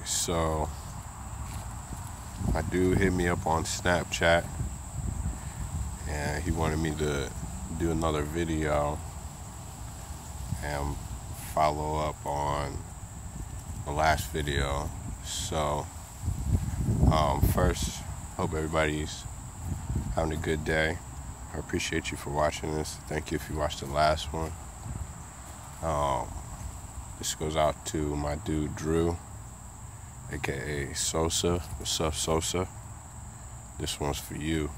So my dude hit me up on Snapchat and he wanted me to do another video and follow up on the last video. So first, hope everybody's having a good day. I appreciate you for watching this. Thank you if you watched the last one. This goes out to my dude Drew, aka Sosa. What's up, Sosa? This one's for you.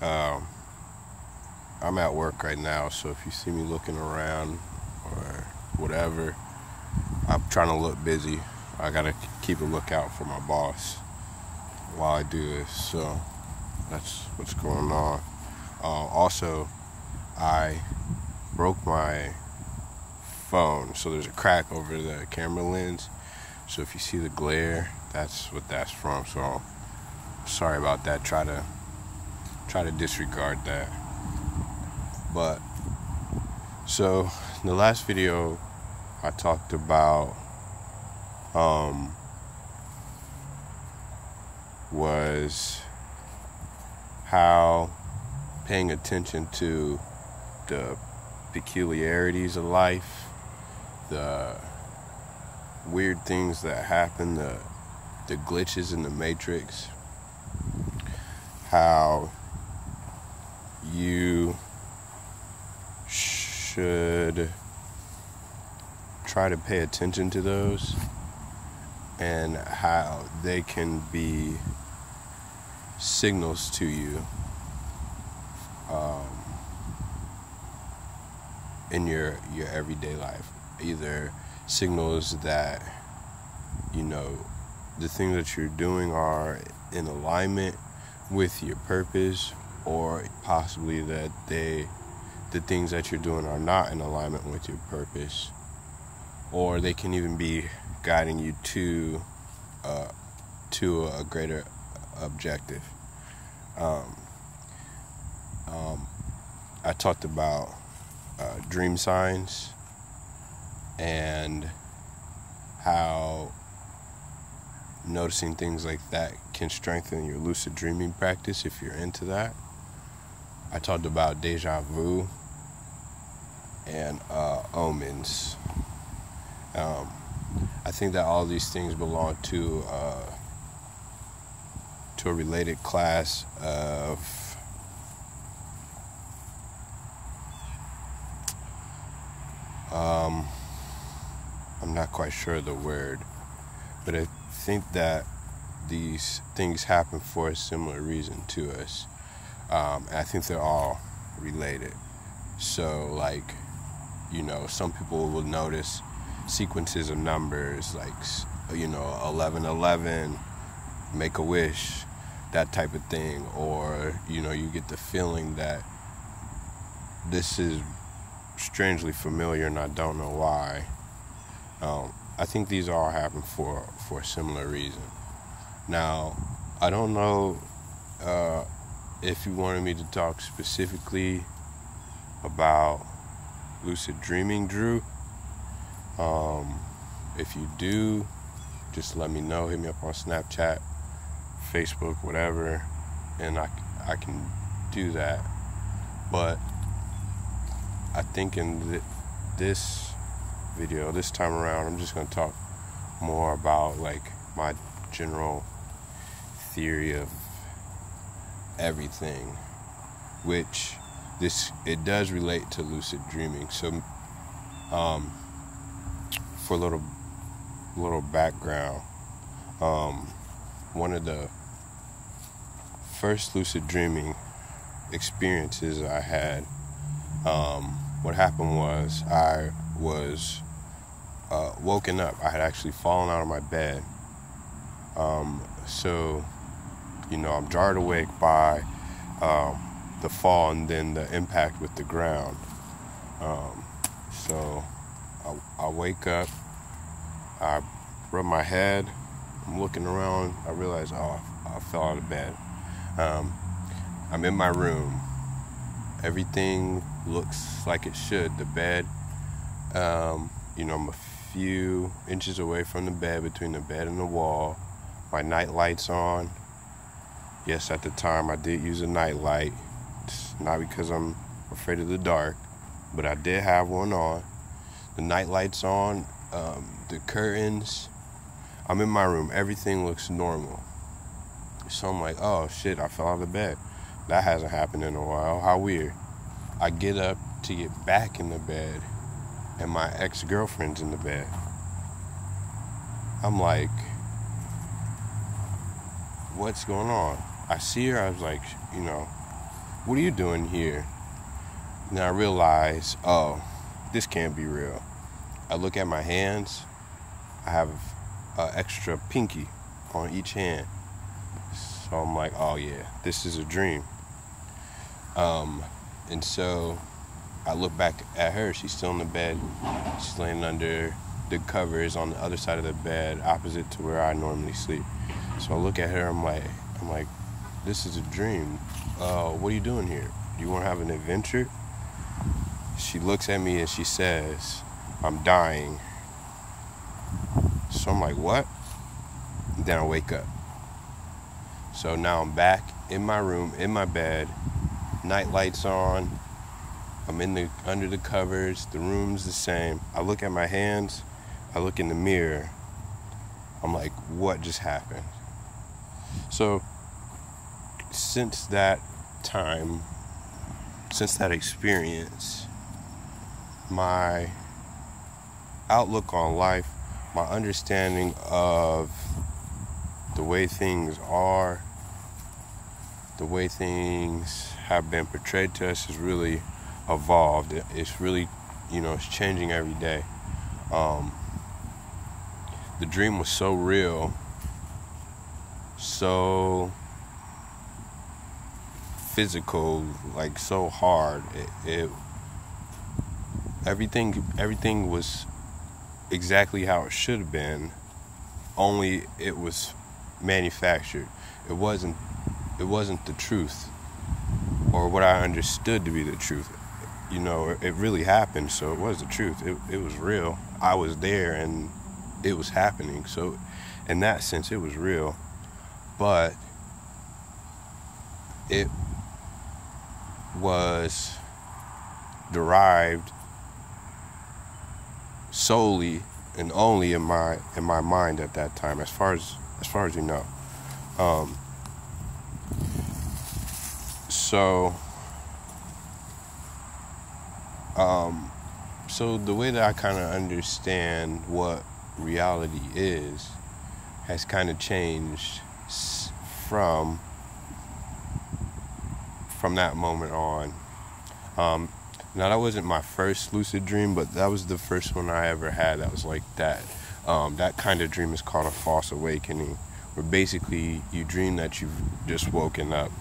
I'm at work right now, so if you see me looking around or whatever, I'm trying to look busy. I gotta keep a lookout for my boss while I do this, so that's what's going on. Also, I broke my phone, so there's a crack over the camera lens. So if you see the glare, that's what that's from. So sorry about that. Try to disregard that. But so in the last video, I talked about was how paying attention to the peculiarities of life, the weird things that happen, the glitches in the matrix, how you should try to pay attention to those and how they can be signals to you in your everyday life. Either signals that, you know, the things that you're doing are in alignment with your purpose, or possibly that the things that you're doing are not in alignment with your purpose, or they can even be guiding you to a greater objective. I talked about dream signs and how noticing things like that can strengthen your lucid dreaming practice if you're into that. I talked about deja vu and omens. I think that all these things belong to a related class of I'm not quite sure of the word, but I think that these things happen for a similar reason to us. And I think they're all related. So, like, you know, some people will notice sequences of numbers, like, you know, 1111, make a wish, that type of thing. Or, you know, you get the feeling that this is strangely familiar and I don't know why. I think these all happen for a similar reason. Now, I don't know if you wanted me to talk specifically about lucid dreaming, Drew. If you do, just let me know. Hit me up on Snapchat, Facebook, whatever, and I can do that. But I think in this video, this time around, I'm just going to talk more about, like, my general theory of everything, which it does relate to lucid dreaming. So for a little background, one of the first lucid dreaming experiences I had, what happened was I was woken up. I had actually fallen out of my bed. So, you know, I'm jarred awake by the fall and then the impact with the ground. So I wake up, I rub my head, I'm looking around, I realize, I fell out of bed. I'm in my room. Everything looks like it should. The bed, you know, I'm a few inches away from the bed, between the bed and the wall. My night light's on. Yes, at the time I did use a night light. It's not because I'm afraid of the dark, but I did have one on. The night light's on, the curtains. I'm in my room. Everything looks normal. So I'm like, oh shit, I fell out of bed. That hasn't happened in a while. How weird. I get up to get back in the bed, and my ex-girlfriend's in the bed. I'm like, what's going on? I see her. I was like, what are you doing here? And I realize, oh, this can't be real. I look at my hands. I have an extra pinky on each hand. So I'm like, oh yeah, this is a dream. And so I look back at her. She's still in the bed. She's laying under the covers on the other side of the bed, opposite to where I normally sleep. So I look at her. I'm like, this is a dream. What are you doing here? Do you want to have an adventure? She looks at me and she says, I'm dying. So I'm like, what? And then I wake up. So now I'm back in my room, in my bed. Night light's on. I'm under the covers. The room's the same. I look at my hands. I look in the mirror. I'm like, what just happened? So since that time, since that experience, my outlook on life, my understanding of the way things are, the way things have been portrayed to us has really evolved. It's really, it's changing every day. The dream was so real, so physical, like so hard. Everything was exactly how it should have been, only it was manufactured. It wasn't the truth, or what I understood to be the truth. It really happened, so it was the truth. It was real. I was there, and it was happening. So in that sense, it was real. But it was derived solely and only in my mind at that time, as far as you know. So the way that I kind of understand what reality is has kind of changed from that moment on. Now, that wasn't my first lucid dream, but that was the first one I ever had that was like that. That kind of dream is called a false awakening, where basically you dream that you've just woken up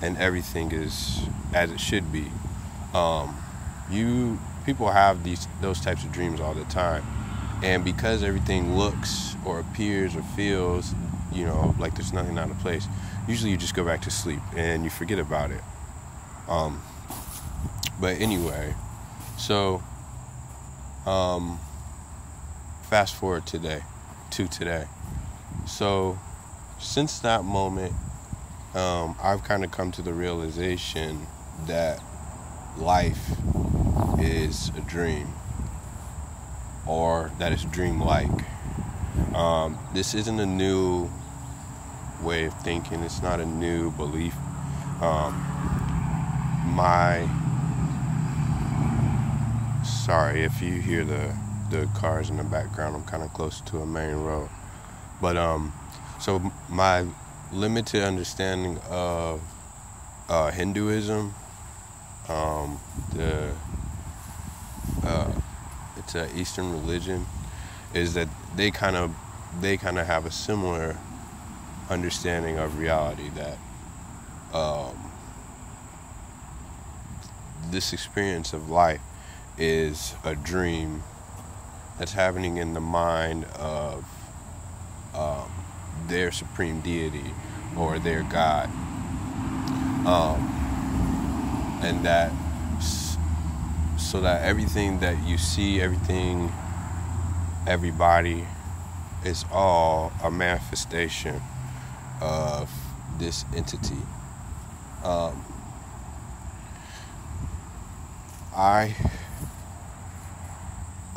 and everything is as it should be. People have those types of dreams all the time, and because everything looks or appears or feels, like there's nothing out of place, usually you just go back to sleep and you forget about it. But anyway, so fast forward to today. So since that moment, I've kind of come to the realization that life is a dream, or that it's dreamlike. This isn't a new way of thinking. It's not a new belief. Sorry if you hear the cars in the background. I'm kind of close to a main road. But so my limited understanding of Hinduism, it's an Eastern religion, is that they kind of have a similar understanding of reality, that this experience of life is a dream that's happening in the mind of their supreme deity or their God, and that so that everything that you see, everything everybody is all a manifestation of this entity. I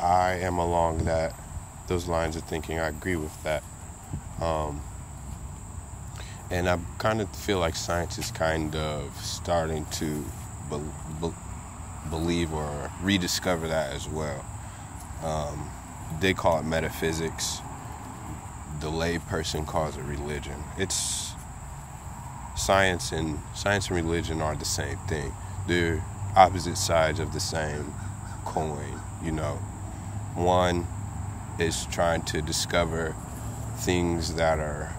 am along those lines of thinking. I agree with that. And I kind of feel like science is kind of starting to believe or rediscover that as well. They call it metaphysics. The lay person calls it religion. It's science and religion are the same thing. They're opposite sides of the same coin. One is trying to discover things that are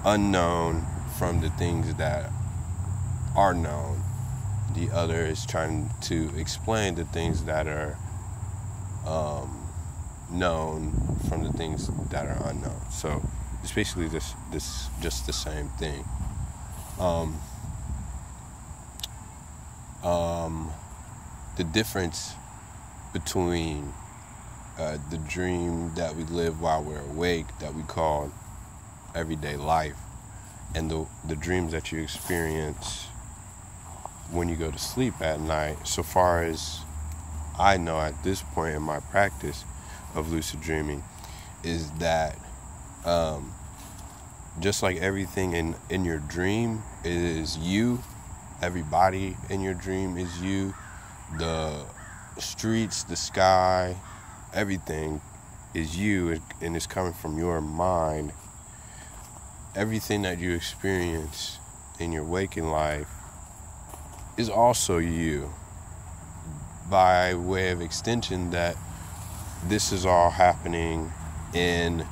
unknown from the things that are known. The other is trying to explain the things that are known from the things that are unknown. So it's basically this just the same thing. The difference between the dream that we live while we're awake, that we call everyday life, and the dreams that you experience when you go to sleep at night, so far as I know at this point in my practice of lucid dreaming, is that just like everything in your dream is you, everybody in your dream is you, the streets, the sky, everything is you, and it's coming from your mind. Everything that you experience in your waking life is also you, by way of extension that this is all happening in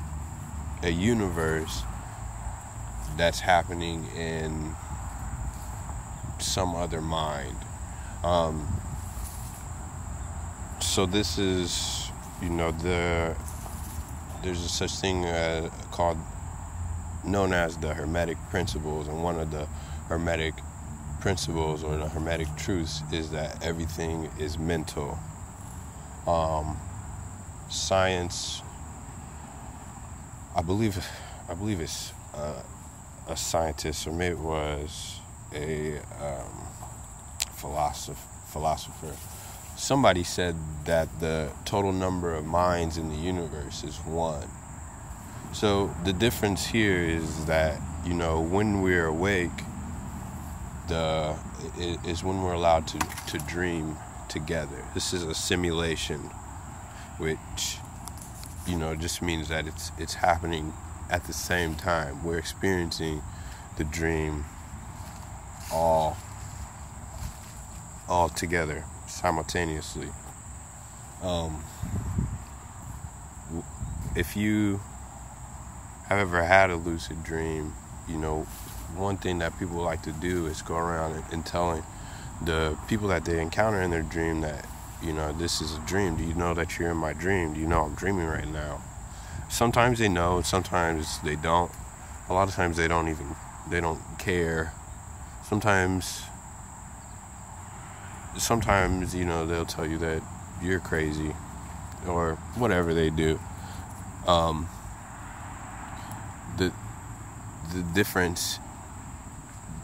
a universe that's happening in some other mind. So this is, there's a such thing known as the Hermetic principles, and one of the Hermetic principles or the Hermetic truths is that everything is mental. Science, I believe it's a scientist, or maybe it was a philosopher. Somebody said that the total number of minds in the universe is one. So the difference here is that, when we're awake, is when we're allowed to dream together. This is a simulation, which, just means that it's happening at the same time. We're experiencing the dream all together simultaneously. If you have ever had a lucid dream, one thing that people like to do is go around and telling the people that they encounter in their dream that, this is a dream. Do you know that you're in my dream? Do you know I'm dreaming right now? Sometimes they know, sometimes they don't. A lot of times they don't care. Sometimes, they'll tell you that you're crazy or whatever they do. The difference,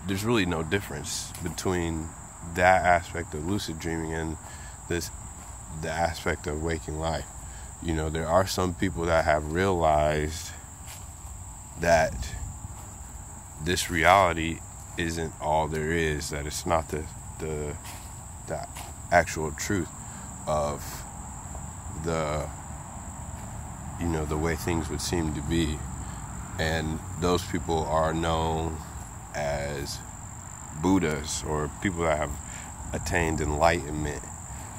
there's really no difference between that aspect of lucid dreaming and the aspect of waking life. There are some people that have realized that this reality isn't all there is, that it's not the actual truth of the way things would seem to be. And those people are known as Buddhas, or people that have attained enlightenment.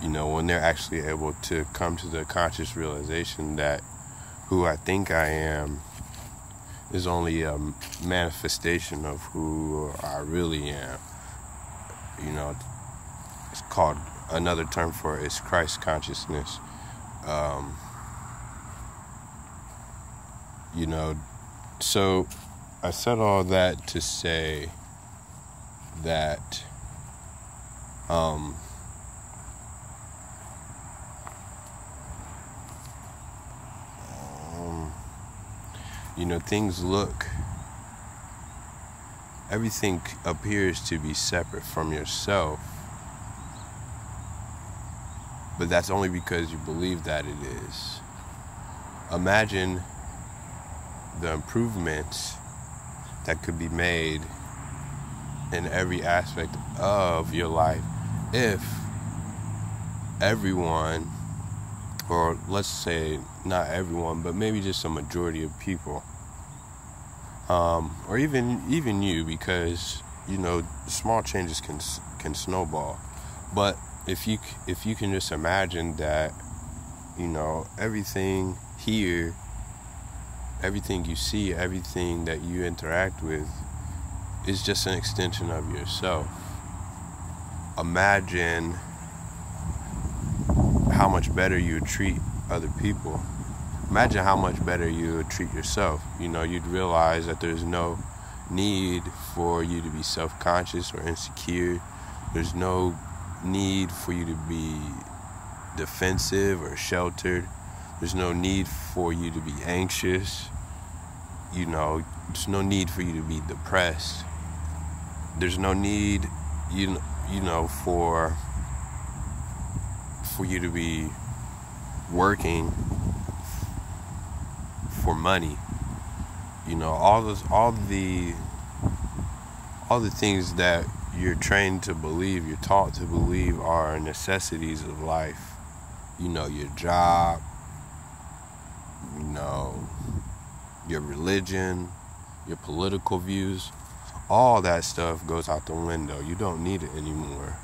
When they're actually able to come to the conscious realization that who I think I am is only a manifestation of who I really am. It's called, another term for it is Christ consciousness. So I said all that to say that Everything appears to be separate from yourself, but that's only because you believe that it is. Imagine the improvements that could be made in every aspect of your life if everyone, or let's say not everyone, but maybe just a majority of people, or even you, because small changes can snowball. But if you can just imagine that everything here, everything you see, everything that you interact with is just an extension of yourself. Imagine how much better you would treat other people. Imagine how much better you would treat yourself. You'd realize that there's no need for you to be self-conscious or insecure. There's no need for you to be defensive or sheltered. There's no need for you to be anxious. There's no need for you to be depressed. There's no need, for you to be working for money. All the things that you're trained to believe, you're taught to believe are necessities of life. Your job, your religion, your political views, all that stuff goes out the window. You don't need it anymore.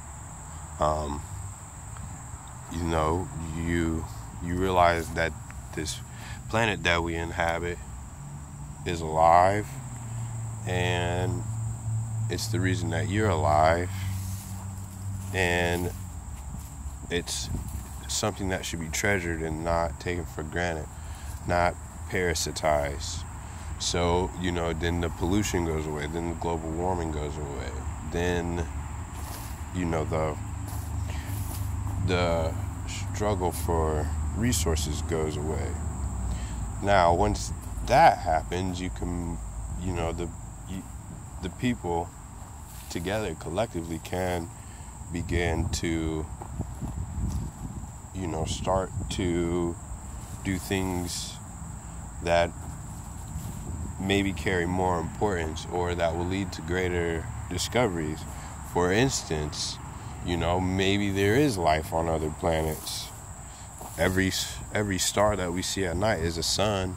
You realize that this planet that we inhabit is alive, and it's the reason that you're alive, and it's something that should be treasured and not taken for granted, not parasitized. So, then the pollution goes away, then the global warming goes away, then, the struggle for resources goes away. Now, once that happens, you can, the people together collectively can begin to, start to do things that maybe carry more importance or that will lead to greater discoveries. For instance, maybe there is life on other planets. Every star that we see at night is a sun.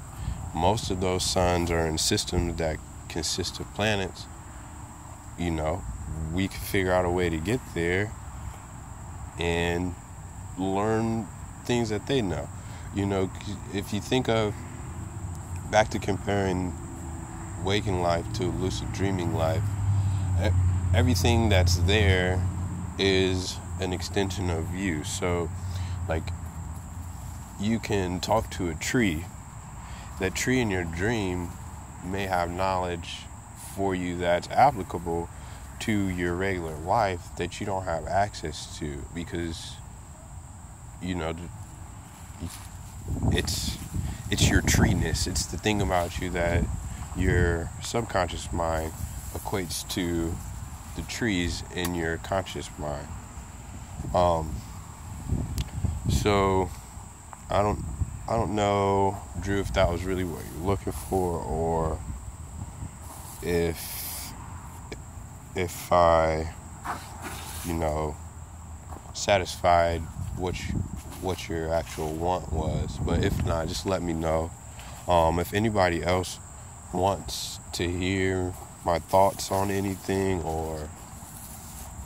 Most of those suns are in systems that consist of planets. We can figure out a way to get there and learn things that they know. If you think of back to comparing waking life to lucid dreaming life, everything that's there is an extension of you. So, you can talk to a tree. That tree in your dream may have knowledge for you that's applicable to your regular life that you don't have access to, because it's your treeness. It's the thing about you that your subconscious mind equates to the trees in your conscious mind. So I don't know, Drew, if that was really what you're looking for, or if I, satisfied what your actual want was. But if not, just let me know. If anybody else wants to hear my thoughts on anything or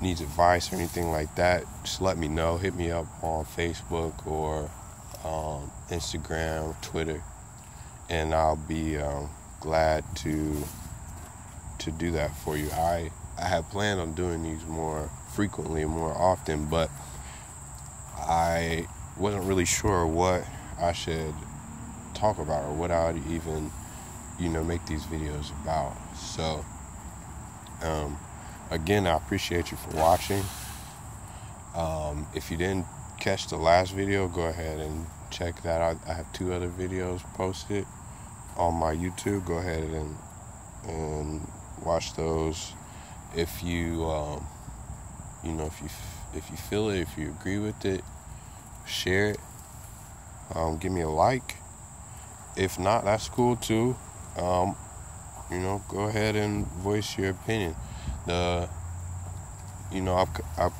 needs advice or anything like that, just let me know. Hit me up on Facebook or Instagram, Twitter, and I'll be glad to do that for you. I have planned on doing these more frequently and more often, but I wasn't really sure what I should talk about or what I would even, make these videos about. So, again, I appreciate you for watching. If you didn't catch the last video, go ahead and check that out. I have 2 other videos posted. on my YouTube. Go ahead and watch those. If you if you feel it, if you agree with it, share it. Give me a like. If not, that's cool too. Go ahead and voice your opinion. I've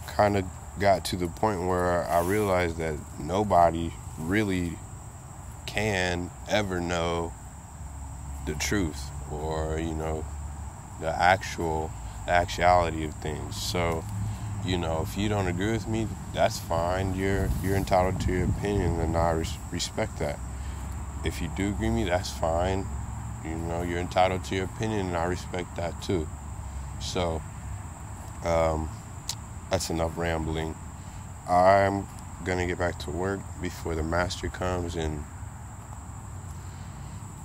kind of got to the point where I realized that nobody really can ever know the truth, or the actuality of things. So if you don't agree with me, that's fine. You're entitled to your opinion, and I respect that. If you do agree with me, that's fine. You're entitled to your opinion, and I respect that too. So that's enough rambling. I'm gonna get back to work before the master comes and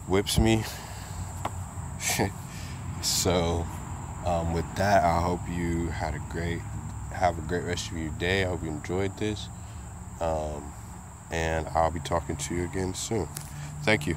whips me. So with that, I hope you have a great rest of your day. I hope you enjoyed this, and I'll be talking to you again soon. Thank you.